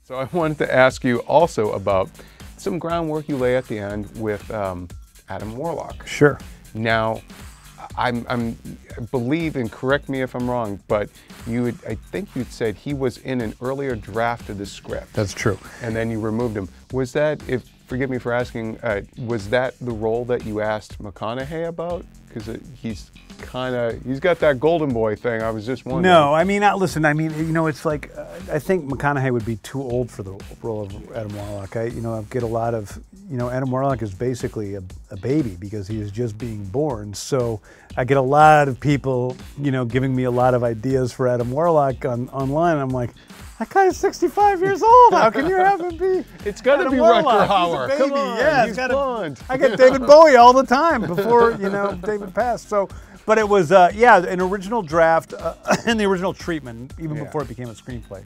So I wanted to ask you also about some groundwork you lay at the end with Adam Warlock. Sure. Now, I believe, and correct me if I'm wrong, but I think you'd said he was in an earlier draft of the script. That's true. And then you removed him. Was that, forgive me for asking, was that the role that you asked McConaughey about? Because he's got that golden boy thing. I was just wondering. No, I mean, listen, I mean, you know, it's like, I think McConaughey would be too old for the role of Adam Warlock. I get a lot of, Adam Warlock is basically a baby because he is just being born. So I get a lot of people, giving me a lot of ideas for Adam Warlock online. I'm like, that guy is 65 years old. How can you have him be? It's got to be Rutger Hauer. Come on, yeah, he's blonde. I get David Bowie all the time before David passed. So, but it was an original draft and the original treatment, even before it became a screenplay.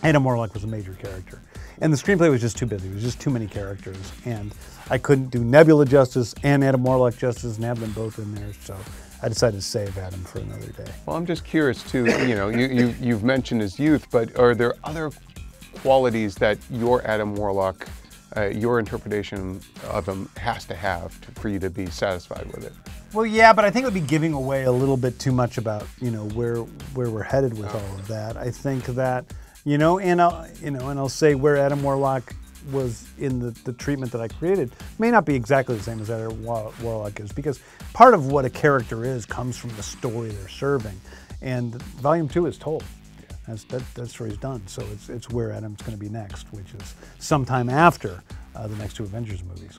Adam Warlock was a major character, and the screenplay was just too busy. It was just too many characters, and I couldn't do Nebula justice and Adam Warlock justice and have them both in there. So I decided to save Adam for another day. Well, I'm just curious too. You've mentioned his youth, but are there other qualities that your Adam Warlock, your interpretation of him has to have for you to be satisfied with it? Well, yeah, but I think it would be giving away a little bit too much about where we're headed with all of that. I think that and I'll say where Adam Warlock was in the treatment that I created may not be exactly the same as Adam Warlock is, because part of what a character is comes from the story they're serving, and Volume 2 is told. That story's done, so it's where Adam's going to be next, which is sometime after the next two Avengers movies.